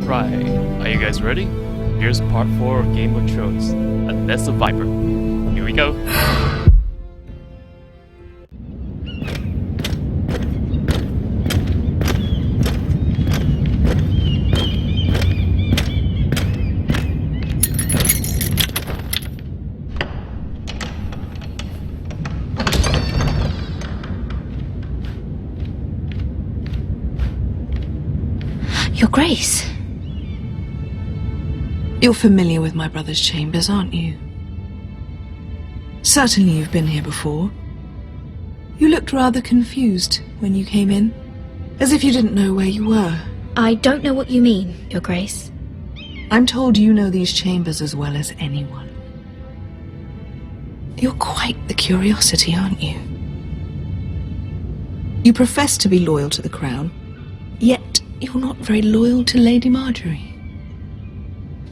Right, are you guys ready? Here's part 4 of Game of Thrones, A Nest of Viper. Here we go. Your Grace. You're familiar with my brother's chambers, aren't you? Certainly you've been here before. You looked rather confused when you came in, as if you didn't know where you were. I don't know what you mean, Your Grace. I'm told you know these chambers as well as anyone. You're quite the curiosity, aren't you? You profess to be loyal to the crown, yet you're not very loyal to Lady Marjorie.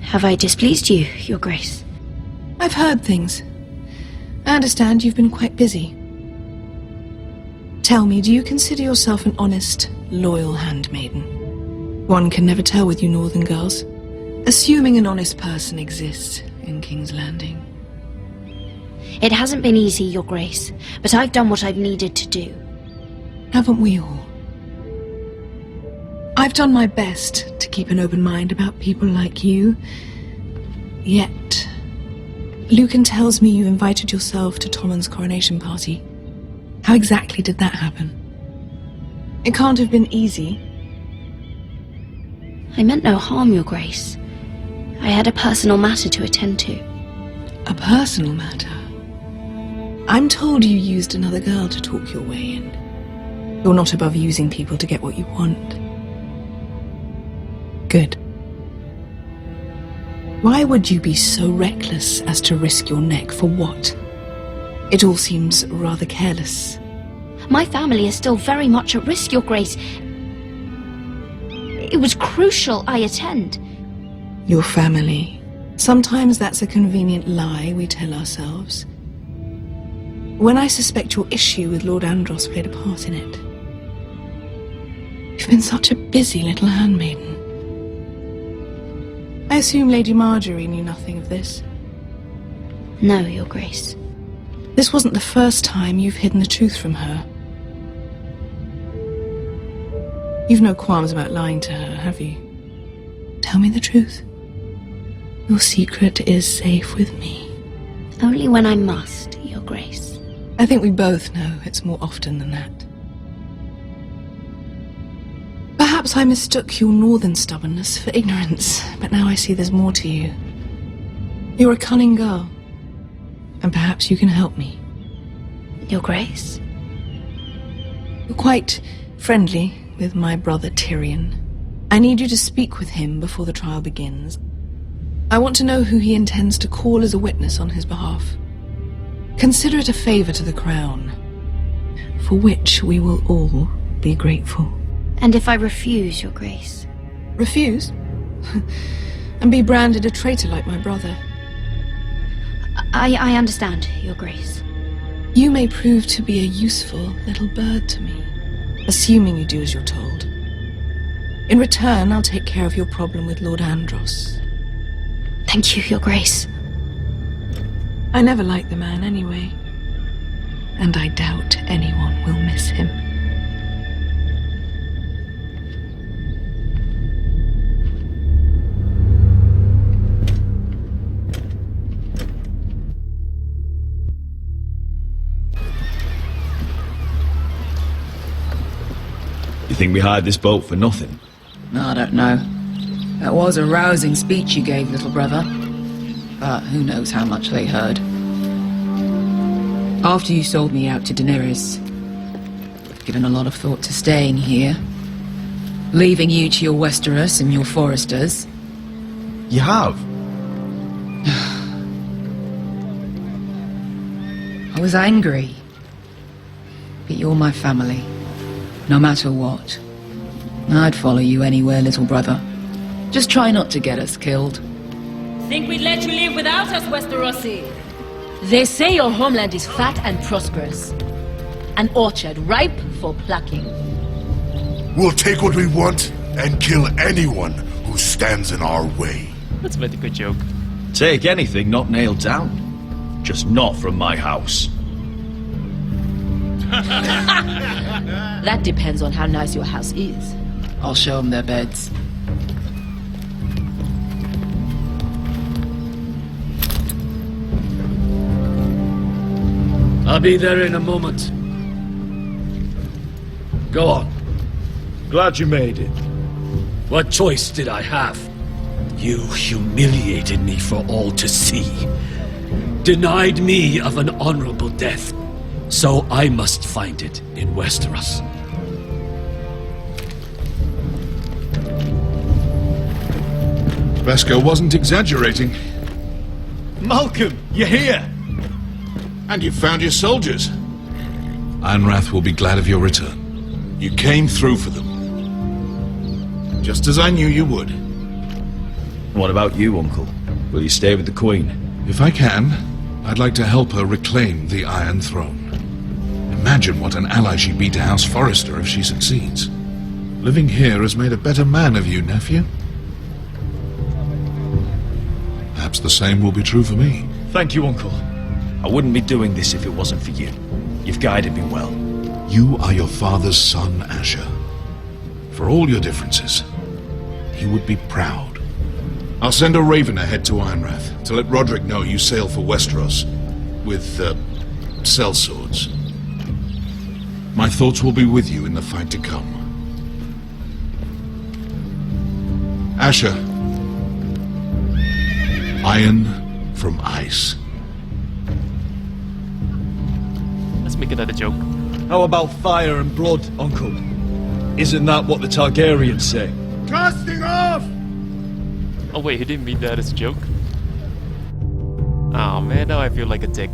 Have I displeased you, Your Grace? I've heard things. I understand you've been quite busy. Tell me, do you consider yourself an honest, loyal handmaiden? One can never tell with you northern girls. Assuming an honest person exists in King's Landing. It hasn't been easy, Your Grace, but I've done what I've needed to do. Haven't we all? I've done my best to keep an open mind about people like you. Yet, Lucan tells me you invited yourself to Tommen's coronation party. How exactly did that happen? It can't have been easy. I meant no harm, Your Grace. I had a personal matter to attend to. A personal matter? I'm told you used another girl to talk your way in. You're not above using people to get what you want. Good. Why would you be so reckless as to risk your neck for what? It all seems rather careless. My family is still very much at risk, Your Grace. It was crucial I attend. Your family. Sometimes that's a convenient lie we tell ourselves. When I suspect your issue with Lord Andros played a part in it. You've been such a busy little handmaiden. I assume Lady Marjorie knew nothing of this. No, Your Grace. This wasn't the first time you've hidden the truth from her. You've no qualms about lying to her, have you? Tell me the truth. Your secret is safe with me. Only when I must, Your Grace. I think we both know it's more often than that. Perhaps I mistook your northern stubbornness for ignorance, but now I see there's more to you. You're a cunning girl, and perhaps you can help me. Your Grace? You're quite friendly with my brother Tyrion. I need you to speak with him before the trial begins. I want to know who he intends to call as a witness on his behalf. Consider it a favor to the crown, for which we will all be grateful. And if I refuse, Your Grace? Refuse? And be branded a traitor like my brother? I understand, Your Grace. You may prove to be a useful little bird to me, assuming you do as you're told. In return, I'll take care of your problem with Lord Andros. Thank you, Your Grace. I never liked the man anyway, and I doubt anyone will miss him. You think we hired this boat for nothing? I don't know. That was a rousing speech you gave, little brother. But who knows how much they heard. After you sold me out to Daenerys, I've given a lot of thought to staying here. Leaving you to your Westeros and your Foresters. You have? I was angry. But you're my family. No matter what. I'd follow you anywhere, little brother. Just try not to get us killed. Think we'd let you live without us, Westerosi? They say your homeland is fat and prosperous. An orchard ripe for plucking. We'll take what we want and kill anyone who who stands in our way. That's meant a good joke. Take anything not nailed down. Just not from my house. That depends on how nice your house is. I'll show them their beds. I'll be there in a moment. Go on. Glad you made it. What choice did I have? You humiliated me for all to see. Denied me of an honorable death. So I must find it in Westeros. Beskar wasn't exaggerating. Malcolm, you're here! And you found your soldiers. Ironrath will be glad of your return. You came through for them. Just as I knew you would. What about you, Uncle? Will you stay with the Queen? If I can, I'd like to help her reclaim the Iron Throne. Imagine what an ally she'd be to House Forrester if she succeeds. Living here has made a better man of you, nephew. Perhaps the same will be true for me. Thank you, Uncle. I wouldn't be doing this if it wasn't for you. You've guided me well. You are your father's son, Asher. For all your differences, he would be proud. I'll send a raven ahead to Ironrath to let Roderick know you sail for Westeros with, sellswords. My thoughts will be with you in the fight to come. Asher. Iron from ice. Let's make another joke. How about fire and blood, Uncle? Isn't that what the Targaryens say? Casting off! Oh wait, he didn't mean that as a joke. Oh man, now I feel like a dick.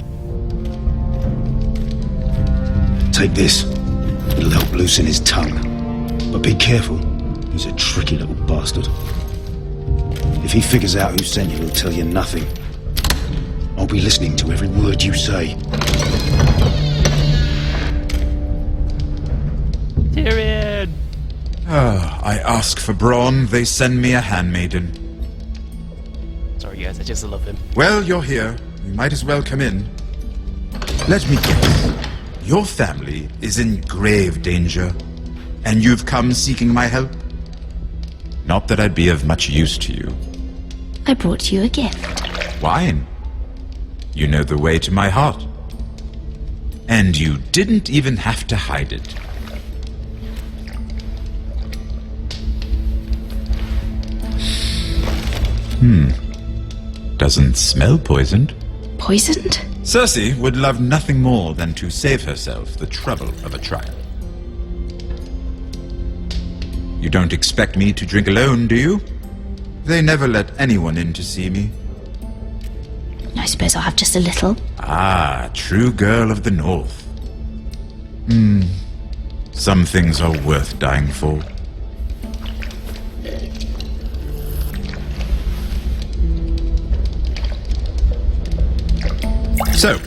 Take this. It'll help loosen his tongue. But be careful. He's a tricky little bastard. If he figures out who sent you, he'll tell you nothing. I'll be listening to every word you say. Tyrion! I ask for brawn, they send me a handmaiden. Sorry guys, I just love him. Well, you're here. You might as well come in. Let me guess. Your family is in grave danger, and you've come seeking my help? Not that I'd be of much use to you. I brought you a gift. Wine. You know the way to my heart. And you didn't even have to hide it. Doesn't smell poisoned. Poisoned? Cersei would love nothing more than to save herself the trouble of a trial. You don't expect me to drink alone, do you? They never let anyone in to see me. I suppose I'll have just a little. Ah, true girl of the North. Some things are worth dying for. So,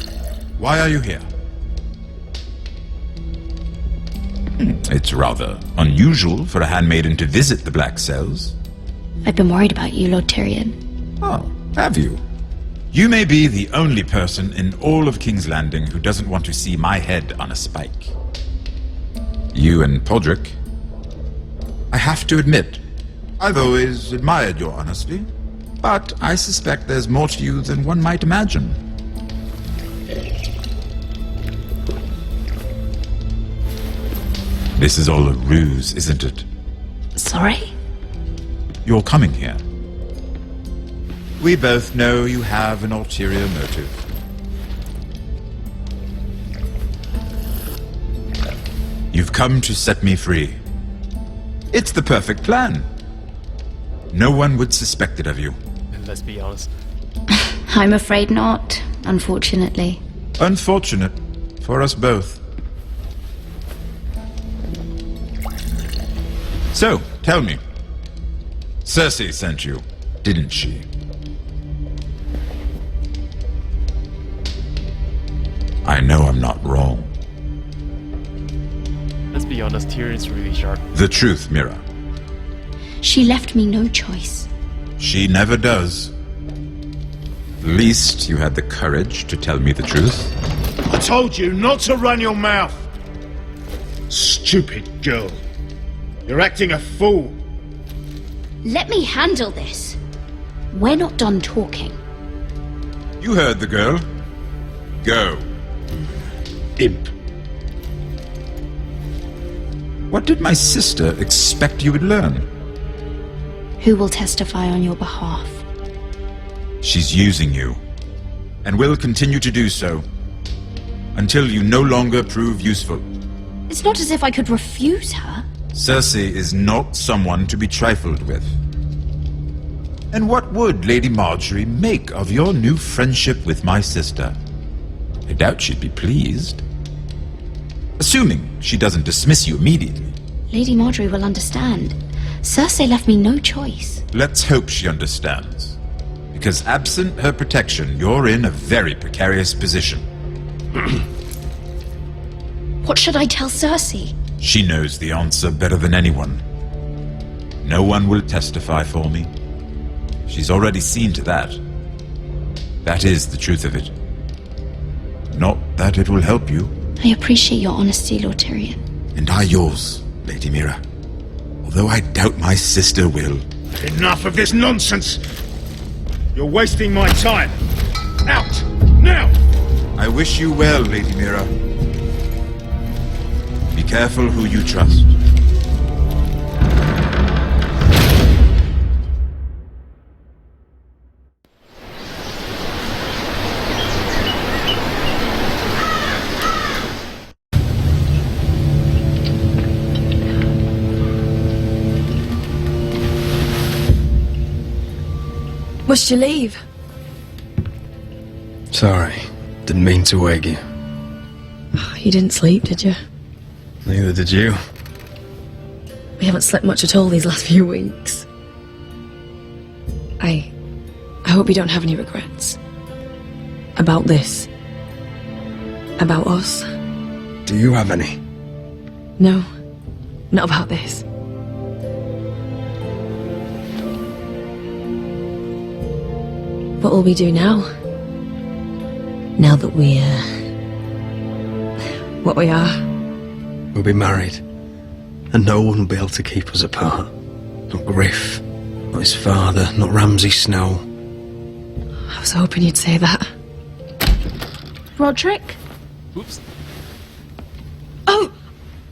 why are you here? It's rather unusual for a handmaiden to visit the Black Cells. I've been worried about you, Lord Tyrion. Oh, have you? You may be the only person in all of King's Landing who doesn't want to see my head on a spike. You and Podrick. I have to admit, I've always admired your honesty, but I suspect there's more to you than one might imagine. This is all a ruse, isn't it? Sorry? You're coming here. We both know you have an ulterior motive. You've come to set me free. It's the perfect plan. No one would suspect it of you. Let's be honest. I'm afraid not, unfortunately. Unfortunate for us both. So, tell me. Cersei sent you, didn't she? I know I'm not wrong. Let's be honest, Tyrion's really sharp. The truth, Mira. She left me no choice. She never does. At least you had the courage to tell me the truth. I told you not to run your mouth! Stupid girl. You're acting a fool. Let me handle this. We're not done talking. You heard the girl. Go. Imp. What did my sister expect you would learn? Who will testify on your behalf? She's using you, and will continue to do so, until you no longer prove useful. It's not as if I could refuse her. Cersei is not someone to be trifled with. And what would Lady Marjorie make of your new friendship with my sister? I doubt she'd be pleased. Assuming she doesn't dismiss you immediately. Lady Marjorie will understand. Cersei left me no choice. Let's hope she understands. Because absent her protection, you're in a very precarious position. What should I tell Cersei? She knows the answer better than anyone. No one will testify for me. She's already seen to that. That is the truth of it. Not that it will help you. I appreciate your honesty, Lord Tyrion. And I yours, Lady Mira. Although I doubt my sister will. Enough of this nonsense! You're wasting my time! Out! Now! I wish you well, Lady Mira. Be careful who you trust. Must you leave? Sorry, didn't mean to wake you. You didn't sleep, did you? Neither did you. We haven't slept much at all these last few weeks. I hope you don't have any regrets. About this. About us. Do you have any? No, not about this. What will we do now? Now that we're what we are? We'll be married. And no one will be able to keep us apart. Not Griff, not his father, not Ramsay Snow. I was hoping you'd say that. Roderick? Oops. Oh,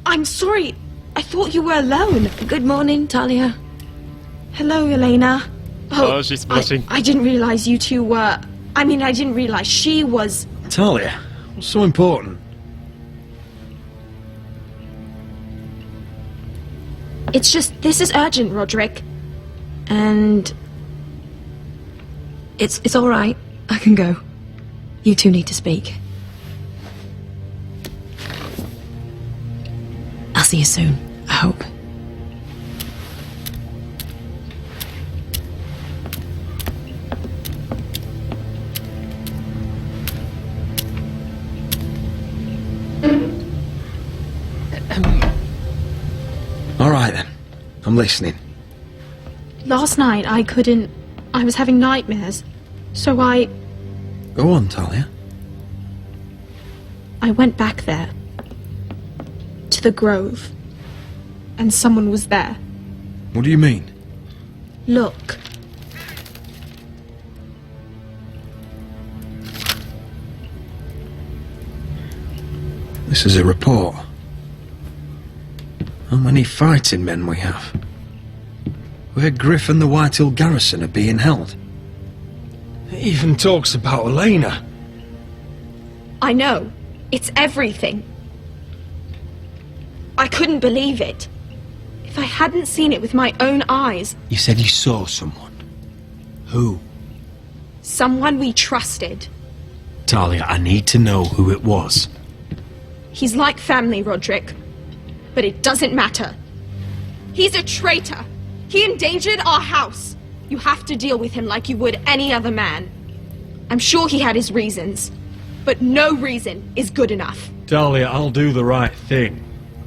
I'm sorry. I thought you were alone. Good morning, Talia. Hello, Elena. Oh, she's blushing. I didn't realize you two were... I mean, I didn't realize she was... Talia, what's so important? It's just, this is urgent, Roderick. And... It's all right. I can go. You two need to speak. I'll see you soon, I hope. All right then, I'm listening. Last night, I couldn't... I was having nightmares. So I Go on, Talia. went back there. To the grove. And someone was there. What do you mean? Look. This is a report. How many fighting men we have? Where Griff and the Whitehill garrison are being held. It even talks about Elena. I know. It's everything. I couldn't believe it. If I hadn't seen it with my own eyes... You said you saw someone. Who? Someone we trusted. Talia, I need to know who it was. He's like family, Roderick. But it doesn't matter. He's a traitor. He endangered our house. You have to deal with him like you would any other man. I'm sure he had his reasons. But no reason is good enough. Talia, I'll do the right thing.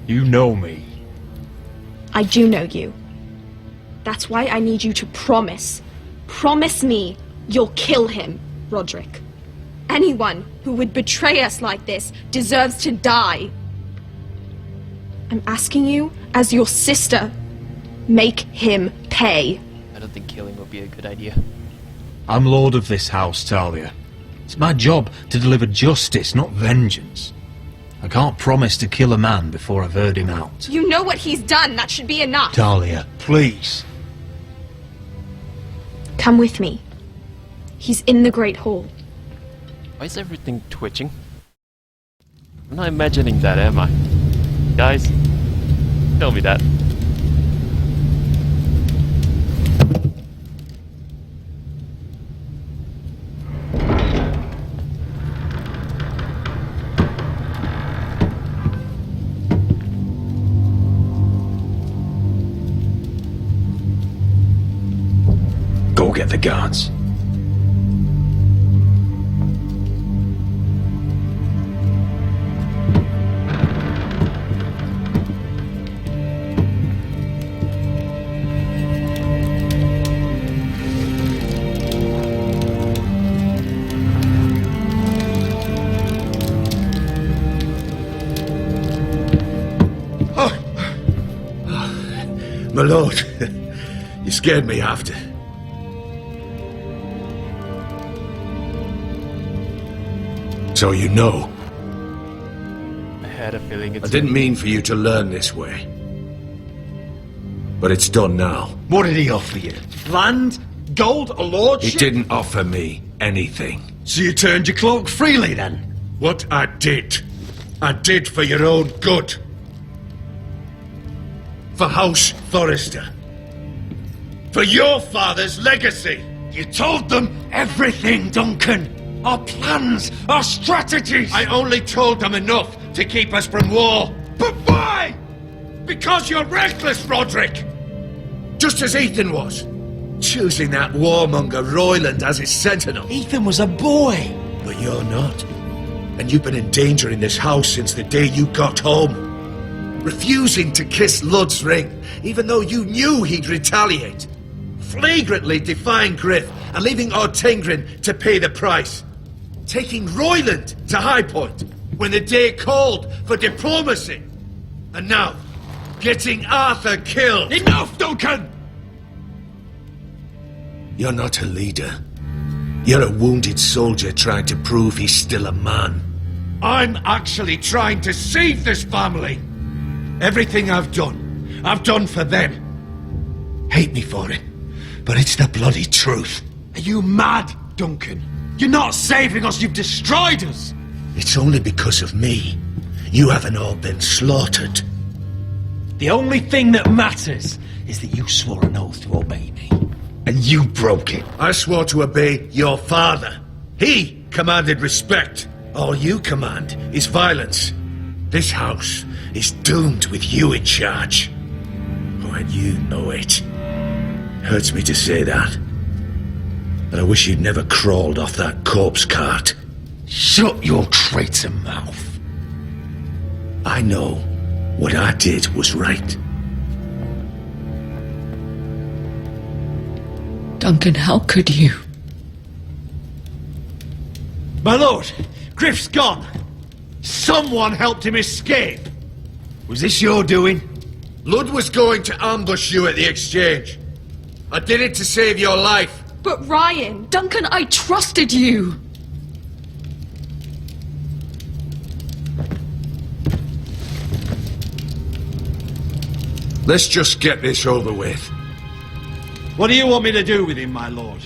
You know me. I do know you. That's why I need you to promise. Promise me you'll kill him, Roderick. Anyone who would betray us like this deserves to die. I'm asking you, as your sister, make him pay. I don't think killing would be a good idea. I'm lord of this house, Talia. It's my job to deliver justice, not vengeance. I can't promise to kill a man before I've heard him out. You know what he's done. That should be enough. Talia, please. Come with me. He's in the Great Hall. Why is everything twitching? I'm not imagining that, am I? Guys, tell me that. Go get the guards. My lord, you scared me after. So you know. I had a feeling it's... I didn't mean for you to learn this way. But it's done now. What did he offer you? Land? Gold? A lordship? He didn't offer me anything. So you turned your cloak freely then? What I did for your own good. For House Forrester. For your father's legacy. You told them everything, Duncan. Our plans, our strategies. I only told them enough to keep us from war. But why? Because you're reckless, Roderick. Just as Ethan was. Choosing that warmonger Royland as his sentinel. Ethan was a boy. But you're not. And you've been in danger in this house since the day you got home. Refusing to kiss Lud's ring, even though you knew he'd retaliate. Flagrantly defying Griff and leaving Ortingrin to pay the price. Taking Royland to High Point when the day called for diplomacy. And now, getting Arthur killed. Enough, Duncan! You're not a leader. You're a wounded soldier trying to prove he's still a man. I'm actually trying to save this family. Everything I've done for them. Hate me for it, but it's the bloody truth. Are you mad, Duncan? You're not saving us, you've destroyed us! It's only because of me. You haven't all been slaughtered. The only thing that matters is that you swore an oath to obey me. And you broke it. I swore to obey your father. He commanded respect. All you command is violence. This house is doomed with you in charge. Oh, and you know it. Hurts me to say that. But I wish you'd never crawled off that corpse cart. Shut your traitor mouth. I know what I did was right. Duncan, how could you? My lord, Griff's gone. Someone helped him escape. Was this your doing? Lud was going to ambush you at the exchange. I did it to save your life. But Ryan, Duncan, I trusted you! Let's just get this over with. What do you want me to do with him, my lord?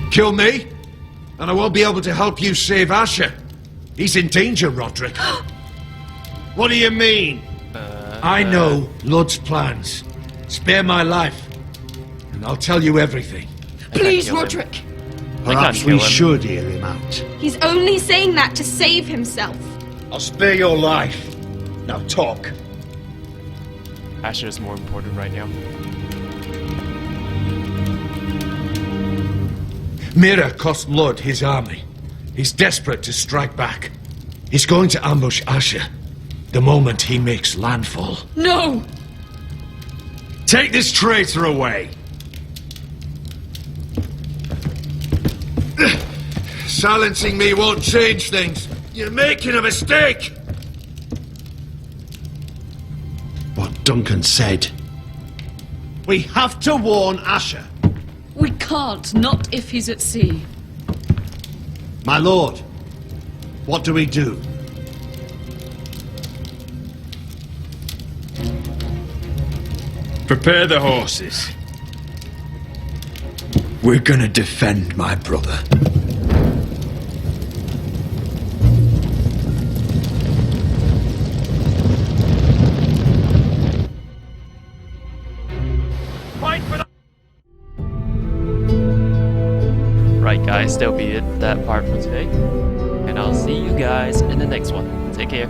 Kill me, and I won't be able to help you save Asher. He's in danger, Roderick. What do you mean? I know Lud's plans. Spare my life, and I'll tell you everything. please, Roderick. Perhaps we should hear him out. He's only saying that to save himself. I'll spare your life. Now talk. Asher is more important right now. Mira cost Lud his army. He's desperate to strike back. He's going to ambush Asher. The moment he makes landfall. No! Take this traitor away! Silencing me won't change things. You're making a mistake! What Duncan said. We have to warn Asher. We can't, not if he's at sea. My lord, what do we do? Prepare the horses. We're gonna defend my brother. Right guys, that'll be it, that part for today. And I'll see you guys in the next one. Take care.